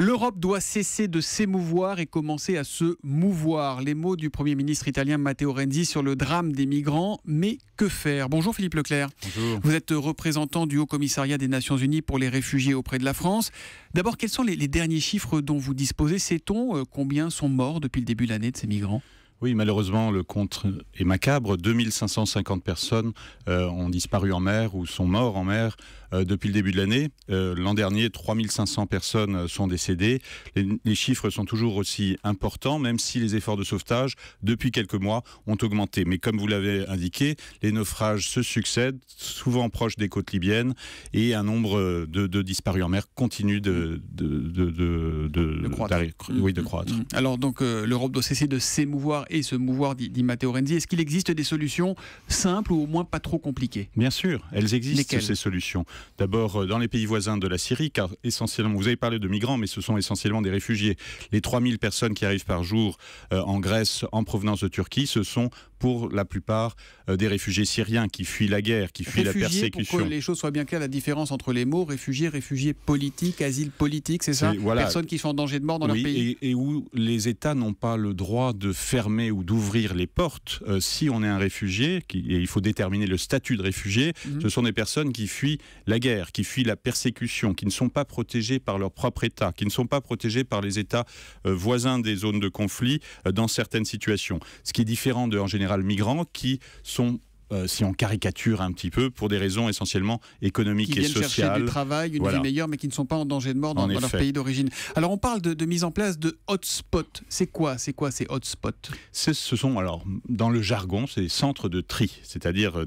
L'Europe doit cesser de s'émouvoir et commencer à se mouvoir. Les mots du Premier ministre italien Matteo Renzi sur le drame des migrants. Mais que faire ? Bonjour Philippe Leclerc. Bonjour. Vous êtes représentant du Haut Commissariat des Nations Unies pour les réfugiés auprès de la France. D'abord, quels sont les derniers chiffres dont vous disposez ? Sait-on combien sont morts depuis le début de l'année de ces migrants ? Oui, malheureusement, le compte est macabre. 2550 personnes ont disparu en mer ou sont morts en mer depuis le début de l'année. L'an dernier, 3500 personnes sont décédées. Les chiffres sont toujours aussi importants, même si les efforts de sauvetage, depuis quelques mois, ont augmenté. Mais comme vous l'avez indiqué, les naufrages se succèdent, souvent proches des côtes libyennes, et un nombre de disparus en mer continue de croître. Alors donc, l'Europe doit cesser de s'émouvoir et se mouvoir, dit Matteo Renzi. Est-ce qu'il existe des solutions simples ou au moins pas trop compliquées ? Bien sûr, elles existent. Lesquelles ? Ces solutions. D'abord, dans les pays voisins de la Syrie, car essentiellement, vous avez parlé de migrants, mais ce sont essentiellement des réfugiés. Les 3000 personnes qui arrivent par jour en Grèce en provenance de Turquie, ce sont pour la plupart des réfugiés syriens qui fuient la guerre, qui fuient la persécution. Pour que les choses soient bien claires, la différence entre les mots réfugiés politiques, asile politique, c'est ça ? Voilà. Personnes qui sont en danger de mort dans leur pays. Et où les États n'ont pas le droit de fermer ou d'ouvrir les portes. Si on est un réfugié, et il faut déterminer le statut de réfugié, ce sont des personnes qui fuient la guerre, qui fuient la persécution, qui ne sont pas protégées par leur propre État, qui ne sont pas protégées par les États voisins des zones de conflit dans certaines situations. Ce qui est différent en général migrants qui sont si on caricature un petit peu, pour des raisons essentiellement économiques et sociales. Qui viennent chercher du travail, une vie meilleure, mais qui ne sont pas en danger de mort dans leur pays d'origine. Alors on parle de mise en place de hotspots. C'est quoi ces hotspots ? Ce sont, alors, dans le jargon, c'est des centres de tri. C'est-à-dire,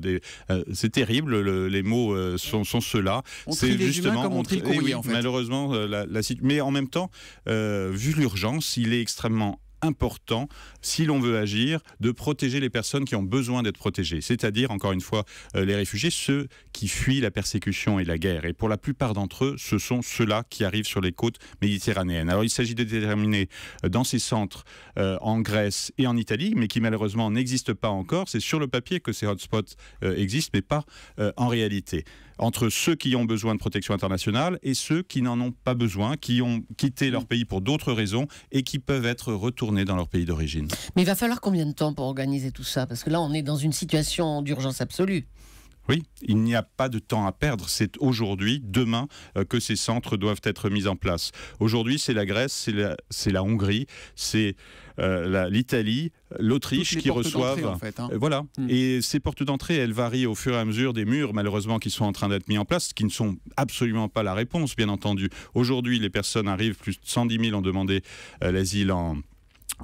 c'est terrible, les mots sont ceux-là. On trie les humains comme on trie le courrier, en fait. Malheureusement, mais en même temps, vu l'urgence, il est extrêmement important, si l'on veut agir, de protéger les personnes qui ont besoin d'être protégées. C'est-à-dire, encore une fois, les réfugiés, ceux qui fuient la persécution et la guerre. Et pour la plupart d'entre eux, ce sont ceux-là qui arrivent sur les côtes méditerranéennes. Alors, il s'agit de déterminer dans ces centres en Grèce et en Italie, mais qui malheureusement n'existent pas encore. C'est sur le papier que ces hotspots existent, mais pas en réalité. Entre ceux qui ont besoin de protection internationale et ceux qui n'en ont pas besoin, qui ont quitté leur pays pour d'autres raisons et qui peuvent être retournés dans leur pays d'origine. Mais il va falloir combien de temps pour organiser tout ça ? Parce que là, on est dans une situation d'urgence absolue. Oui, il n'y a pas de temps à perdre. C'est aujourd'hui, demain, que ces centres doivent être mis en place. Aujourd'hui, c'est la Grèce, c'est la Hongrie, c'est l'Italie, l'Autriche qui reçoivent. En fait, Voilà. Et ces portes d'entrée, elles varient au fur et à mesure des murs, malheureusement, qui sont en train d'être mis en place, qui ne sont absolument pas la réponse, bien entendu. Aujourd'hui, les personnes arrivent, plus de 110 000 ont demandé l'asile en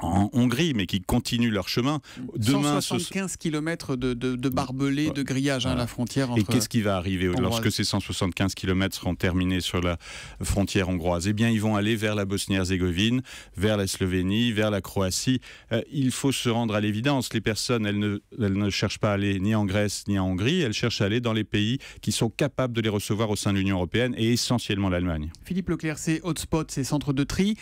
Hongrie, mais qui continuent leur chemin. Demain, 175 km de barbelés, de grillage à la frontière. Et qu'est-ce qui va arriver lorsque ces 175 km seront terminés sur la frontière hongroise ? Eh bien, ils vont aller vers la Bosnie-Herzégovine, vers la Slovénie, vers la Croatie. Il faut se rendre à l'évidence. Les personnes, elles ne cherchent pas à aller ni en Grèce ni en Hongrie. Elles cherchent à aller dans les pays qui sont capables de les recevoir au sein de l'Union européenne et essentiellement l'Allemagne. Philippe Leclerc, ces hotspots, ces centres de tri,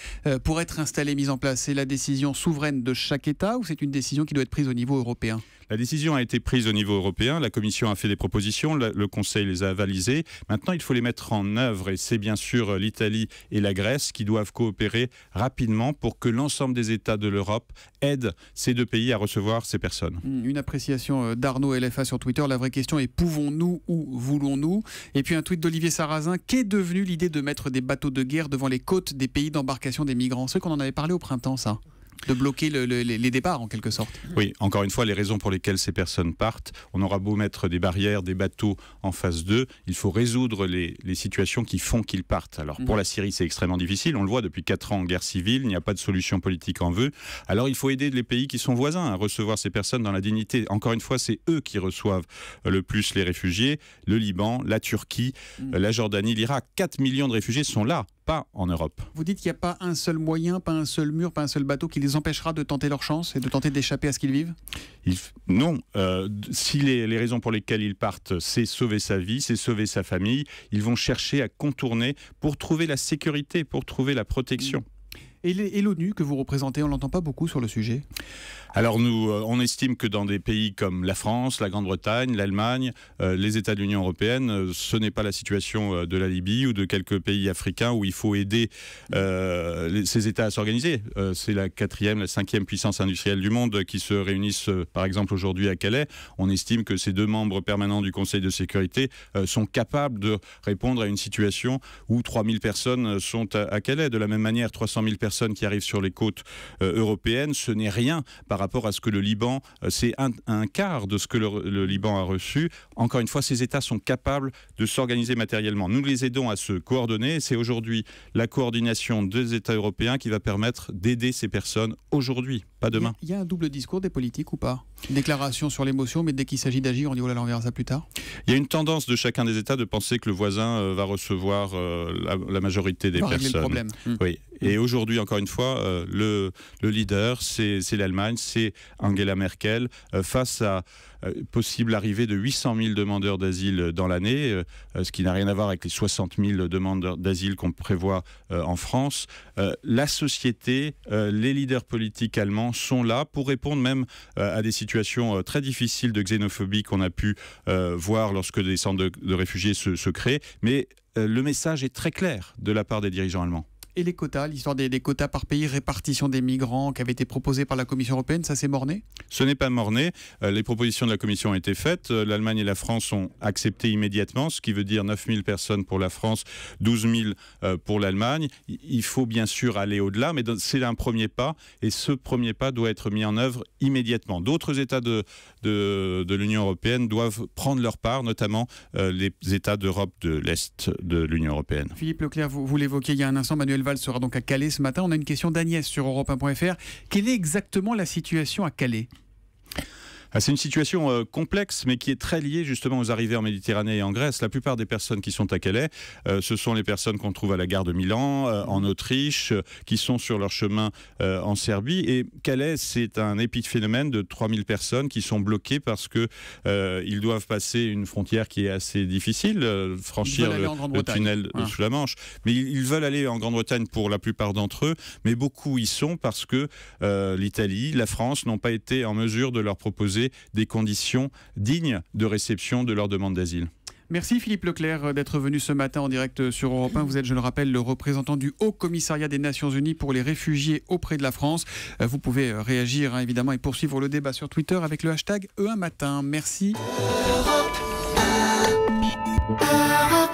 pour être installés, mis en place, c'est la décision souveraine de chaque État ou c'est une décision qui doit être prise au niveau européen ? La décision a été prise au niveau européen, la Commission a fait des propositions, le Conseil les a avalisées. Maintenant, il faut les mettre en œuvre et c'est bien sûr l'Italie et la Grèce qui doivent coopérer rapidement pour que l'ensemble des États de l'Europe aident ces deux pays à recevoir ces personnes. Une appréciation d'Arnaud LFA sur Twitter. La vraie question est pouvons-nous ou voulons-nous ? Et puis un tweet d'Olivier Sarrazin. Qu'est devenue l'idée de mettre des bateaux de guerre devant les côtes des pays d'embarcation des migrants ? Ceux qu'on en avait parlé au printemps, ça ? De bloquer les départs en quelque sorte. Oui, encore une fois, les raisons pour lesquelles ces personnes partent, on aura beau mettre des barrières, des bateaux en face d'eux, il faut résoudre les situations qui font qu'ils partent. Alors pour la Syrie, c'est extrêmement difficile, on le voit depuis 4 ans en guerre civile, il n'y a pas de solution politique en vue. Alors il faut aider les pays qui sont voisins à recevoir ces personnes dans la dignité. Encore une fois, c'est eux qui reçoivent le plus les réfugiés, le Liban, la Turquie, la Jordanie, l'Irak. 4 millions de réfugiés sont là, pas en Europe. Vous dites qu'il n'y a pas un seul moyen, pas un seul mur, pas un seul bateau qui les empêchera de tenter leur chance et de tenter d'échapper à ce qu'ils vivent ? Non. Si les raisons pour lesquelles ils partent, c'est sauver sa vie, c'est sauver sa famille, ils vont chercher à contourner pour trouver la sécurité, pour trouver la protection. Et l'ONU que vous représentez, on l'entend pas beaucoup sur le sujet? Alors nous, on estime que dans des pays comme la France, la Grande-Bretagne, l'Allemagne, les États de l'Union européenne, ce n'est pas la situation de la Libye ou de quelques pays africains où il faut aider ces États à s'organiser. C'est la 4e, la 5e puissance industrielle du monde qui se réunissent par exemple aujourd'hui à Calais. On estime que ces 2 membres permanents du Conseil de sécurité sont capables de répondre à une situation où 3000 personnes sont à Calais. De la même manière, 300 000 personnes qui arrivent sur les côtes européennes, ce n'est rien par rapport à ce que le Liban, c'est un quart de ce que le Liban a reçu. Encore une fois, ces États sont capables de s'organiser matériellement. Nous les aidons à se coordonner. C'est aujourd'hui la coordination des États européens qui va permettre d'aider ces personnes aujourd'hui, pas demain. Il y a un double discours des politiques ou pas? Une déclaration sur l'émotion, mais dès qu'il s'agit d'agir, on dit oh là là, on verra ça plus tard. Il y a une tendance de chacun des États de penser que le voisin va recevoir la majorité des personnes. Régler le problème. Oui. Et aujourd'hui, encore une fois, le leader, c'est l'Allemagne, c'est Angela Merkel, face à possible arrivée de 800 000 demandeurs d'asile dans l'année, ce qui n'a rien à voir avec les 60 000 demandeurs d'asile qu'on prévoit en France. La société, les leaders politiques allemands sont là pour répondre même à des situations très difficiles de xénophobie qu'on a pu voir lorsque des centres de réfugiés se créent. Mais le message est très clair de la part des dirigeants allemands. Et les quotas, l'histoire des quotas par pays, répartition des migrants qui avait été proposée par la Commission européenne, ça s'est morné? Ce n'est pas morné. Les propositions de la Commission ont été faites. L'Allemagne et la France ont accepté immédiatement, ce qui veut dire 9 000 personnes pour la France, 12 000 pour l'Allemagne. Il faut bien sûr aller au-delà, mais c'est un premier pas, et ce premier pas doit être mis en œuvre immédiatement. D'autres États de l'Union européenne doivent prendre leur part, notamment les États d'Europe de l'Est de l'Union européenne. Philippe Leclerc, vous l'évoquiez il y a un instant, Manuel Valls sera donc à Calais ce matin. On a une question d'Agnès sur Europe1.fr. Quelle est exactement la situation à Calais ? C'est une situation complexe, mais qui est très liée justement aux arrivées en Méditerranée et en Grèce. La plupart des personnes qui sont à Calais, ce sont les personnes qu'on trouve à la gare de Milan, en Autriche, qui sont sur leur chemin en Serbie. Et Calais, c'est un épiphénomène de 3000 personnes qui sont bloquées parce que ils doivent passer une frontière qui est assez difficile, franchir le tunnel sous la Manche. Mais ils veulent aller en Grande-Bretagne pour la plupart d'entre eux, mais beaucoup y sont parce que l'Italie, la France n'ont pas été en mesure de leur proposer des conditions dignes de réception de leur demande d'asile. Merci Philippe Leclerc d'être venu ce matin en direct sur Europe 1. Vous êtes, je le rappelle, le représentant du Haut Commissariat des Nations Unies pour les réfugiés auprès de la France. Vous pouvez réagir évidemment et poursuivre le débat sur Twitter avec le hashtag E1matin. Merci. Europe 1.